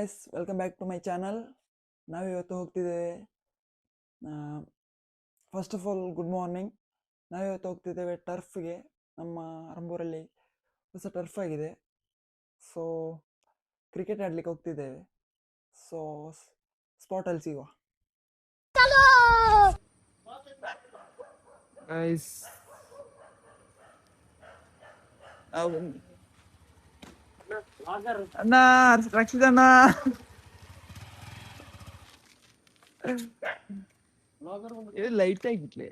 Guys, welcome back to my channel. ನಾವಿವತ್ತು ಹೋಗ್ತಿದ್ದೇವೆ. First of all good morning. ನಾವಿವತ್ತು ಹೋಗ್ತಿದ್ದೇವೆ ಟರ್ಫ್ಗೆ. ನಮ್ಮ ಅರಂಬೂರಲ್ಲಿ ಹೊಸ ಟರ್ಫ್ ಆಗಿದೆ. ಸೊ ಕ್ರಿಕೆಟ್ ಆಡ್ಲಿಕ್ಕೆ ಹೋಗ್ತಿದ್ದೇವೆ. ಸೊ ಸ್ಪಾಟಲ್ಲಿ ಸಿಗುವ. ಗೈಸ್, ಅಣ್ಣ ರಕ್ಷಿತ್ ಅಣ್ಣ, ಲೈಟ್ ಆಗಿಟ್ಲೆ.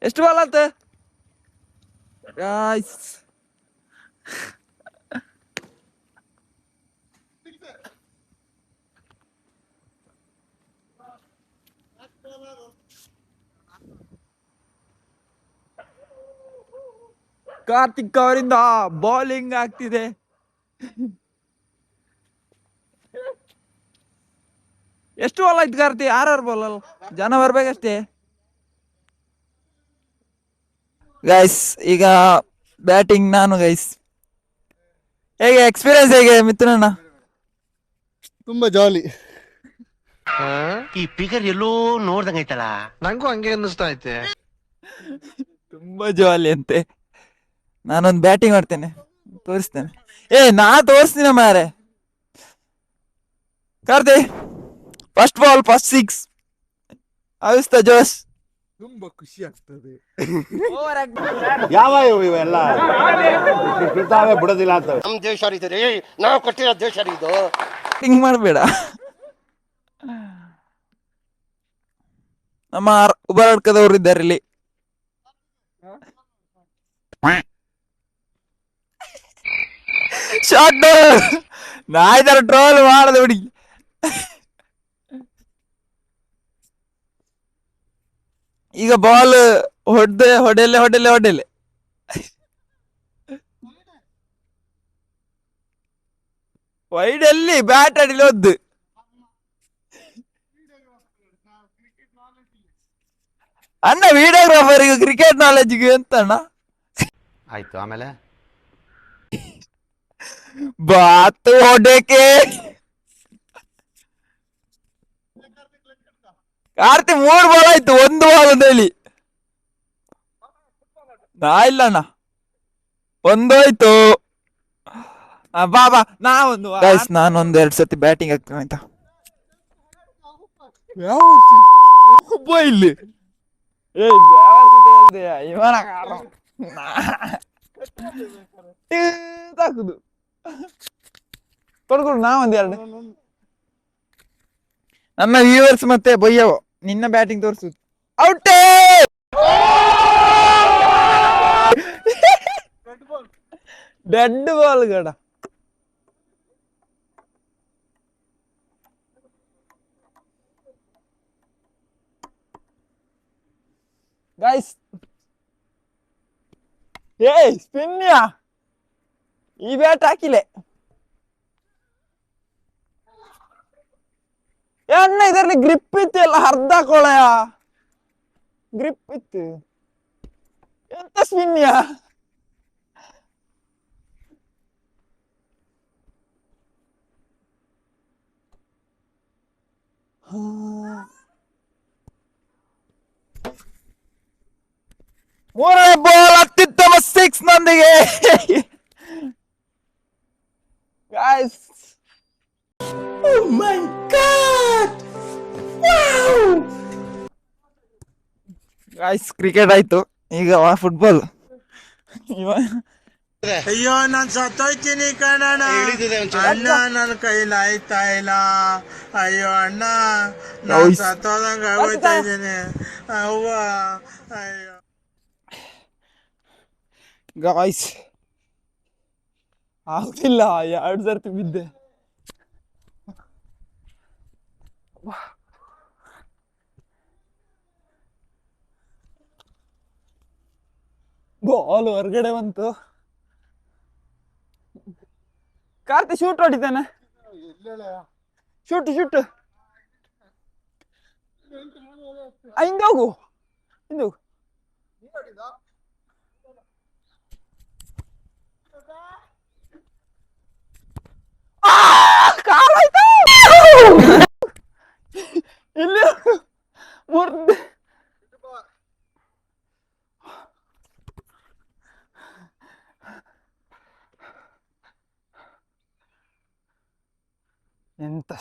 ಎಷ್ಟು ಬಾಲ್ ಆತ ಗಾಯ್ಸ್? ಕಾರ್ತಿಕ್ ಅವರಿಂದ ಬೌಲಿಂಗ್ ಆಗ್ತಿದೆ. ಎಷ್ಟು ಬಾಲ್ ಆಯ್ತು ಕಾರ್ತಿ? 6 ಬಾಲ್ ಅಲ್ಲ, ಜನ ಬರ್ಬೇಕಷ್ಟೇ. ಗೈಸ್, ಈಗ ಬ್ಯಾಟಿಂಗ್ ನಾನು. ಗೈಸ್, ಹೇಗೆ ಎಕ್ಸ್ಪೀರಿಯನ್ಸ್ ಹೇಗೆ ಮಿಥುನಣ್ಣ? ತುಂಬಾ ಜಾಲಿ. ಈ ಫಿಗರ್ ಎಲ್ಲೋ ನೋಡ್ದಂಗೈತಲ್ಲ, ನಂಗೂ ಹಂಗೆ ಅನ್ನಿಸ್ತಾ ಐತೆ. ತುಂಬಾ ಜಾಲಿ ಅಂತೆ. ನಾನೊಂದು ಬ್ಯಾಟಿಂಗ್ ಮಾಡ್ತೇನೆ, ತೋರಿಸ್ತೇನೆ. ನಾ ತೋರಿಸ್ತೀನಿ ಮಾರೆ. ಕಾರ್ತಿ, ಫಸ್ಟ್ ಬಾಲ್ ಫಸ್ಟ್ 6 ಅವಿಸ್ತಾ ಜೋಶ್. ತುಂಬಾ ಖುಷಿ ಆಗ್ತದೆ. ಯಾವ ಇವೆಲ್ಲ ಬಿಡೋದಿಲ್ಲ ಅಂತ. ನಮ್ ದೇಶ ರೀ, ನಾವು ಕೊಟ್ಟಿರೋ ದೇಶ ಇದು. ಹಿಂಗ್ ಮಾಡಬೇಡ. ನಮ್ಮ ಉಬಾರಡ್ಕದವ್ರು ಇದ್ದಾರೆ ಇಲ್ಲಿ. ಶಾರ್ಟ್ ನಾ ಇದರ ಟ್ರೋಲ್ ಮಾಡದ ಹುಡುಗಿ. ಈಗ ಬಾಲ್ ಹೊಡೆಯಲೆ ವೈಡ್ ಅಲ್ಲಿ ಬ್ಯಾಟ್ ಅಡಿಲಿ ಒದ್ದು. ಅಣ್ಣ ವಿಡಿಯೋಗ್ರಾಫರ್ ಈಗ ಕ್ರಿಕೆಟ್ ನಾಲೆಜ್ಗೆ ಎಂತ ಅಣ್ಣ? ಆಯ್ತು, ಆಮೇಲೆ ಬಾತು ಹೊಡೆಕೆ. ಕಾರ್ತಿ 3 ಬಾಲ್ ಆಯ್ತು, 1 ಬಾಲ್ ಅಂತ ಹೇಳಿ. ನಾ ಇಲ್ಲ ಅಣ್ಣ, 1 ಹೋಯ್ತು. ಬಾ ನಾನೊಂದು 2 ಸತಿ ಬ್ಯಾಟಿಂಗ್ ಆಗ್ತೇನೆ ಆಯ್ತಾ? ಒಬ್ಬ ಇಲ್ಲಿ ಇವನ ತಾಕುದು ಕೊಡ್ಕೊಡು. ನಾ 1 2 ನನ್ನ ವ್ಯೂವರ್ಸ್ ಮತ್ತೆ ಬೊಯ್ಯವು ನಿನ್ನ ಬ್ಯಾಟಿಂಗ್ ತೋರಿಸುದು. ಔಟೇ, ಡೆಡ್ ಬಾಲ್ ಗಡ. ಗೈಸ್, ಸ್ಪಿನ್ಯಾ ಈ ಬ್ಯಾಟ್ ಹಾಕಿಲೆ. ಅಣ್ಣ ಇದರಲ್ಲಿ ಗ್ರಿಪ್ ಇತ್ತು, ಎಲ್ಲ ಅರ್ಧ ಕೊಳೆಯ ಗ್ರಿಪ್ ಇತ್ತು. ಎಂತ ಸ್ಪಿನ್ಯಾ? ಮೂರನೇ ಬಾಲ್ ಅತ್ಯುತ್ತಮ 6 ನೊಂದಿಗೆ. Guys, oh my god, wow! Guys, cricket ಆಯ್ತು, ಈಗ ಫುಟ್ಬಾಲ್. ಅಯ್ಯೋ, ನಾನ್ ಸತ್ತೋಯ್ತೀನಿ ಕಣಣ್ಣ. ಅಣ್ಣ, ನನ್ನ ಕೈಲಿ ಆಯ್ತಾ ಇಲ್ಲ. ಅಯ್ಯೋ ಅಣ್ಣ, ನಾನ್ ಸತ್ತೋದಂಗ ಆಗೋಯ್ತಾ ಇದ್ದೀನಿ. ಅವ್ವ, ಅಯ್ಯೋ. ಗಾಯ್ಸ್, ಆಗ್ತಿಲ್ಲ, 2 ಸರ್ತಿ ಬಿದ್ದೆ. ಬಾಲ್ ಹೊರಗಡೆ ಬಂತು. ಕಾರ್ತಿ ಶೂಟ್ ಹೊಡಿತಾನೆ. ಶೂಟ್ ಹಿಂದೋಗು, ಹಿಂದೋಗು. ಕಾಲಾಯ್ತು ಇಲ್ಲಿ ಮುರ್ದೆ ಎಂತ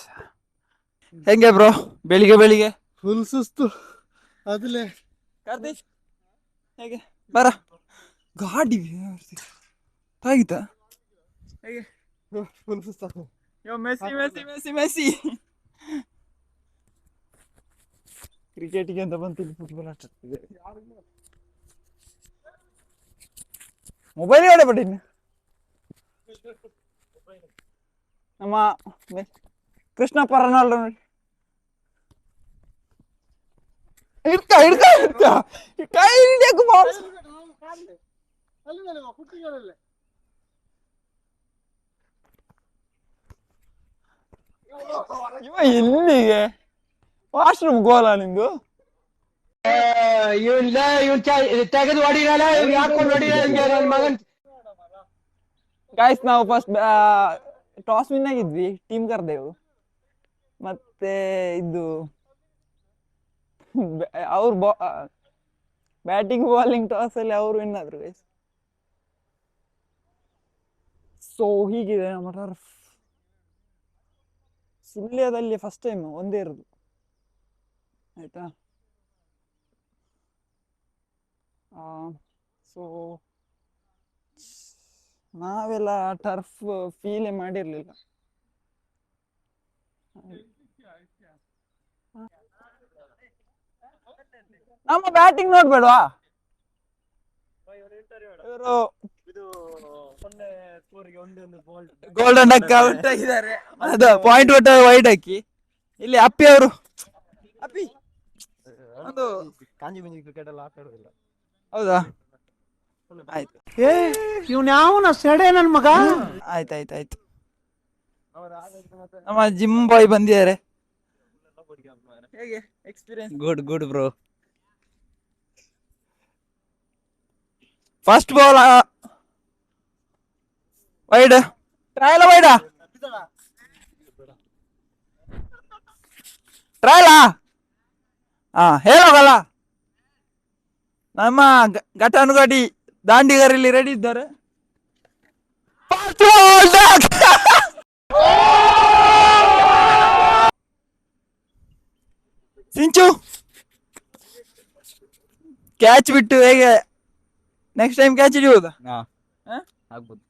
ಹೆಂಗೆ ಬ್ರೋ ಬೆಳಿಗ್ಗೆ ಫುಲ್ ಸುಸ್ತು ಅದ್ಲೆ ಕಾರ್ತಿಕ್ ಹೇಗೆ ಬರ ಗಾಡಿ ಆಗಿತ್ತಾ ಹೇಗೆ ಫುಲ್ ಸುಸ್ತು ಮೆಸ್ಸಿ ಕ್ರಿಕೆಟಿಗೆ ಅಂತ ಬಂತಿಲ್ಲ ಫುಟ್ಬಾಲ್ ಆಟ ಮೊಬೈಲ್ ಆಡೇ ಬಿಟ್ಟಿನಿ ನಮ್ಮ ಕೃಷ್ಣಪ್ಪ ರೊನಾಲ್ಡೋ ನೋಡಿ ಹಿಡ್ಕ ಕೈ ಹಿಡಿಯಕ್ಕೆ ಇವ ಎಲ್ಲಿಗೆ ವಾಶ್ರೂಮ್ ಗೋಲ ನಿಂದು ತೆಗೆದು ಹೊಡಿರಲ್ಲ ಹಾಕೊಂಡು ಹೊಡಿರ ಮಗನ್ ಗಾಯ್ಸ್ ನಾವು ಫಸ್ಟ್ ಟಾಸ್ ವಿನ್ ಆಗಿದ್ವಿ ಟೀಮ್ ಕರ್ದೆವು ಮತ್ತೆ ಇದು ಅವ್ರು ಬ್ಯಾಟಿಂಗ್ ಬಾಲಿಂಗ್ ಟಾಸ್ ಅಲ್ಲಿ ಅವರು ವಿನ್ ಆದ್ರು ಗೈಸ್ ಸೊ ಹೀಗಿದೆ ನಮ್ಮ ಟರ್ಫ್ ಸುಳ್ಯದಲ್ಲಿ ಫಸ್ಟ್ ಟೈಮ್ ಒಂದೇ ಇರೋದು ಆಯ್ತಾ ಸೊ ನಾವೆಲ್ಲ ಟರ್ಫ್ ಫೀಲೇ ಮಾಡಿರ್ಲಿಲ್ಲ ನಮ್ಮ ಬ್ಯಾಟಿಂಗ್ ನೋಡ್ಬೇಡವಾ ಇವರು ಗೋಲ್ಡನ್ ಡಕ್ ಔಟ್ ಆಗಿದ್ದಾರೆ ಅದು ಪಾಯಿಂಟ್ ಒಟ್ಟು ವೈಡ್ ಹಾಕಿ ಇಲ್ಲಿ ಅಪ್ಪಿ ಅವರು ಅಪ್ಪಿ ಒಂದು ಕಾಂಜಿ ಬಿಂಜಿ ಕ್ರಿಕೆಟ್ ಎಲ್ಲ ಆಟ ಆಡೋದಿಲ್ಲ ಹೌದಾ ಆಯ್ತು ಇವ್ನ ಯಾವನ ಸೆಡೆ ನನ್ ಮಗ ಆಯ್ತಾಯ್ತಾಯ್ತು ನಮ್ಮ ಜಿಮ್ ಬಾಯ್ ಬಂದಿದ್ದಾರೆ ಹೇಗೆ experience good bro first ball wide trial ವೈಡಾ ಟ್ರಯಲಾ ಹೇಳೋಗಲ್ಲ ನಮ್ಮ ಘಟಾನುಘಟಿ ದಾಂಡಿಗರಲ್ಲಿ ರೆಡಿ ಇದ್ದಾರೆ ಸಿಂಚು ಕ್ಯಾಚ್ ಬಿಟ್ಟು ಹೇಗೆ ನೆಕ್ಸ್ಟ್ ಟೈಮ್ ಕ್ಯಾಚ್ ಹಿಡಿಯುವುದಾ ಆಗ್ಬೋದು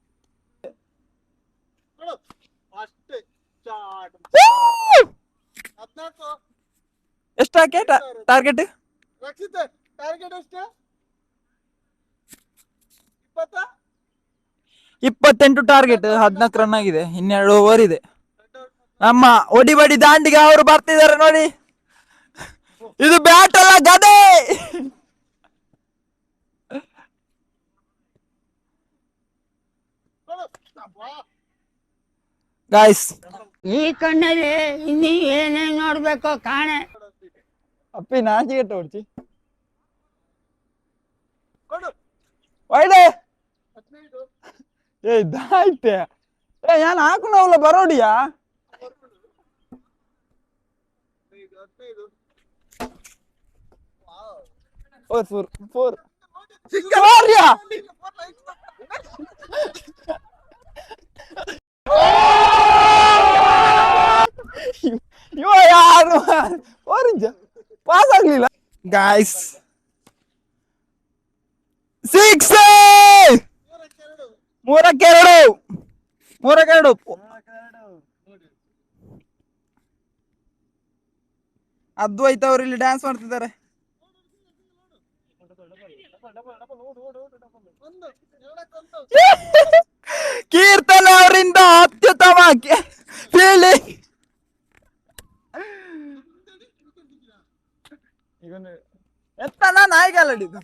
ಎಷ್ಟಾಕೆ ಟಾರ್ಗೆಟ್ 28 ಟಾರ್ಗೆಟ್ 14 ರನ್ ಆಗಿದೆ 12 ಓವರ್ ಇದೆ ನಮ್ಮ ಒಡಿಬಡಿ ದಾಂಡಿಗೆ ಅವರು ಬರ್ತಿದ್ದಾರೆ ನೋಡಿ ಇದು ಬ್ಯಾಟ್ ಅಲ್ಲ ಗದೆ ಗಾಯ್ಸ್ ಈ ಕಣ್ಣಲ್ಲಿ ಇನ್ನೀ ಏನೇನ್ ನೋಡ್ಬೇಕೋ ಕಾಣೆ ಅಪ್ಪಿ ನಾಚಿಗೆಟ್ಟ ಹೊಡ್ಚಿ ಒಳ್ಳೆ ಏ ಇದಾಯ್ತೆ ಏ ನಾನು ಹಾಕೊಂಡವಲ್ಲ ಬರೋಡಿಯಾ ಫೋರ್ ಇವ ಯಾರು ಓರೆಂಜ್ ಪಾಸ್ ಆಗ್ಲಿಲ್ಲ ಗಾಯ್ಸ್ 6 ಮೂರಕ್ಕೆರಡು ಅದ್ವೈತ್ ಅವ್ರು ಇಲ್ಲಿ ಡ್ಯಾನ್ಸ್ ಮಾಡ್ತಿದ್ದಾರೆ ಕೀರ್ತನ ಅವರಿಂದ ಅತ್ಯುತ್ತಮ ಫೀಲ್ಡಿಂಗ್ ಎತ್ತನ ನಾಯಿಗಾಲಡಿದ್ದು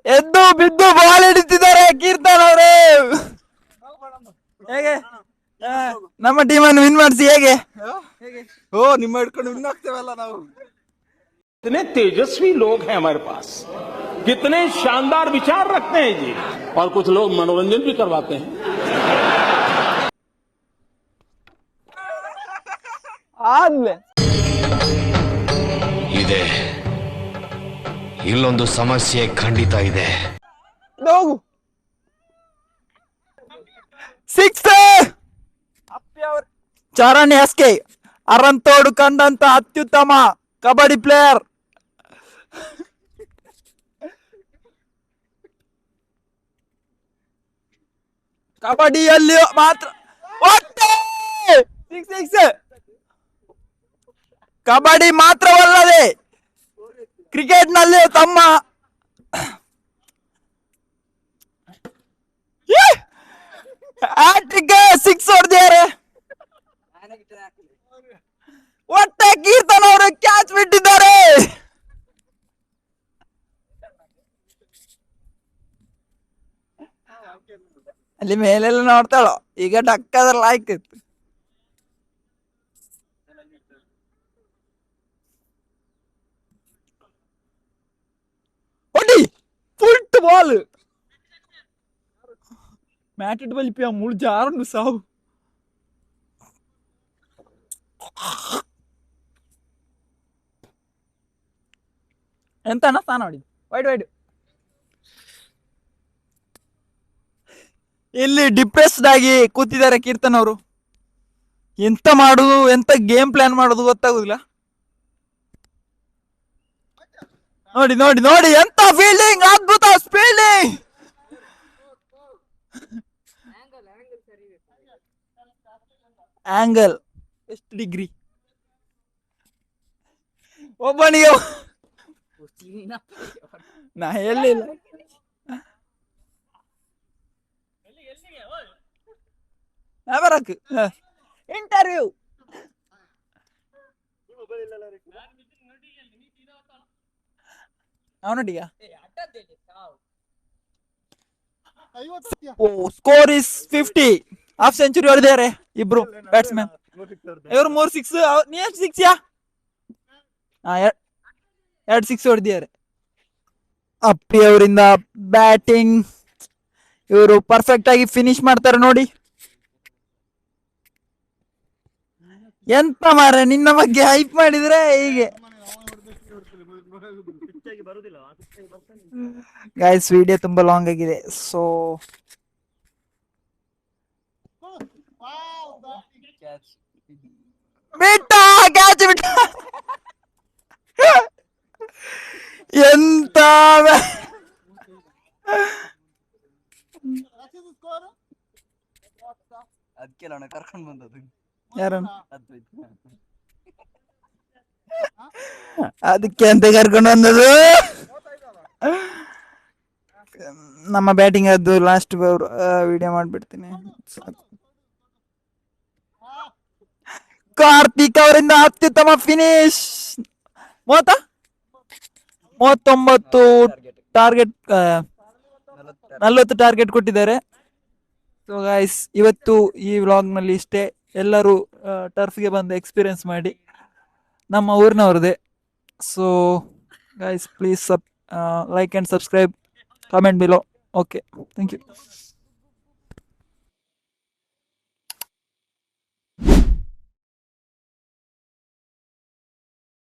ಎದ್ದು ಬಿದ್ದು ಬಾಲ್ ಹಿಡಿತಿದ್ದಾರೆ ಕೀರ್ತನ್ ಅವರೇ ಹೇಗೆ ನಮ್ಮ ಟೀಮನ್ನು ವಿನ್ ಮಾಡಿಸಿ ಹೇಗೆ ಓ ನಿಮ್ಮ ಹಿಡ್ಕೊಂಡು ವಿನ್ ಆಗ್ತೇವಲ್ಲ ನಾವು कितने तेजस्वी लोग हैं हमारे पास, कितने शानदार विचार रखते हैं जी, और कुछ लोग मनोरंजन भी करवाते हैं। ಆದ್ಲೆ ಇದೆ, ಇಲ್ಲೊಂದು ಸಮಸ್ಯೆ ಖಂಡಿತ ಇದೆ. ಹೋಗು 6 ಚರಣ್ ಎಸ್ಕೆ ಅರಂತೋಡು ಕಂಡಂತ ಅತ್ಯುತ್ತಮ ಕಬಡ್ಡಿ ಪ್ಲೇಯರ್. ಕಬಡ್ಡಿಯಲ್ಲಿ ಮಾತ್ರ 6 ಕಬಡ್ಡಿ ಮಾತ್ರವಲ್ಲದೆ ಕ್ರಿಕೆಟ್ ನಲ್ಲಿ ತಮ್ಮ ಹ್ಯಾಟ್ರಿಕ್ 6 ಹೊಡೆದಿದ್ದಾರೆ. ಒಟ್ಟೆ ಕೀರ್ತನ್ ಅವರು ಕ್ಯಾಚ್ ಬಿಟ್ಟಿದ್ದಾರೆ. ಅಲ್ಲಿ ಮೇಲೆಲ್ಲ ನೋಡ್ತಾಳೋ, ಈಗ ಡಕ್ಕದ್ರಲ್ಲ ಆಯ್ತಿತ್ತು. ಹೊಡಿ ಫುಲ್ ಬಾಲ್ ಮ್ಯಾಟೆಡ್ ಬಲಿಪಿಯ ಮುಳು ಜಾರನ್ನು ಸಾವು. ಎಂತ ಸ್ಥಾನ ನೋಡಿ ವೈಡ್ ಇಲ್ಲಿ ಡಿಪ್ರೆಸ್ಡ್ ಆಗಿ ಕೂತಿದ್ದಾರೆ ಕೀರ್ತನ್ ಅವರು. ಎಂತ ಮಾಡುದು, ಎಂತ ಗೇಮ್ ಪ್ಲಾನ್ ಮಾಡುದು ಗೊತ್ತಾಗುದಿಲ್ಲ. ನೋಡಿ ನೋಡಿ ನೋಡಿ ಎಂತ ಫೀಲ್ಡಿಂಗ್, ಅದ್ಭುತ ಫೀಲ್ಡಿಂಗ್. ಆಂಗಲ್ ಎಷ್ಟು ಡಿಗ್ರಿ ಒಬ್ಬನಿಗೆ ನಾ ಹೇಳಿಲ್ಲ. ಬರಕ್ ಇಂಟರ್ವ್ಯೂ ಅವನೊಟ್ಟಿಗ ಸ್ಕೋರ್ ಇಸ್ 50. ಹಾಫ್ ಸೆಂಚುರಿ ಹೊಡೆದಿದ್ದಾರೆ ಇಬ್ರು ಬ್ಯಾಟ್ಸ್ಮನ್. ಇವ್ರು 3 6, ನೀ ಎಷ್ಟು 6 ಯಾ? 2 6 ಹೊಡೆದಿದ್ದಾರೆ. ಅಪ್ಪಿ ಅವರಿಂದ ಬ್ಯಾಟಿಂಗ್ ಇವರು ಪರ್ಫೆಕ್ಟ್ ಆಗಿ ಫಿನಿಶ್ ಮಾಡ್ತಾರೆ ನೋಡಿ. ಎಂತ ಮಾರ್ರೆ ನಿನ್ನ ಬಗ್ಗೆ ಹೈಪ್ ಮಾಡಿದ್ರೆ ಹೀಗೆ. ಗೈಸ್ ವಿಡಿಯೋ ತುಂಬಾ ಲಾಂಗ್ ಆಗಿದೆ, ಸೊ ಬಿಟ್ಟ ಕ್ಯಾಚ್ ಬಿಟ್ಟ. ಎಂತ ಅದಕ್ಕೆ ನಾನು ಕರ್ಕೊಂಡು ಬಂದದ್ದು. ಯಾರನ್ನು ಅದಕ್ಕೆ ಅಂತ ಕರ್ಕೊಂಡು ಬಂದದು. ನಮ್ಮ ಬ್ಯಾಟಿಂಗ್ ಅದು ಲಾಸ್ಟ್ ವಿಡಿಯೋ ಮಾಡ್ಬಿಡ್ತೀನಿ. ಕಾರ್ತಿಕ್ ಅವರಿಂದ ಅತ್ಯುತ್ತಮ ಫಿನಿಶ್. 39 ಟಾರ್ಗೆಟ್, 40 ಟಾರ್ಗೆಟ್ ಕೊಟ್ಟಿದ್ದಾರೆ. ಸೊ ಗೈಸ್ ಇವತ್ತು ಈ ವ್ಲಾಗ್ ನಲ್ಲಿ ಇಷ್ಟೇ. ಎಲ್ಲರೂ ಟರ್ಫ್ಗೆ ಬಂದು ಎಕ್ಸ್ಪೀರಿಯನ್ಸ್ ಮಾಡಿ, ನಮ್ಮ ಊರಿನವ್ರದೇ. So guys please like and subscribe, comment below. Okay, thank you.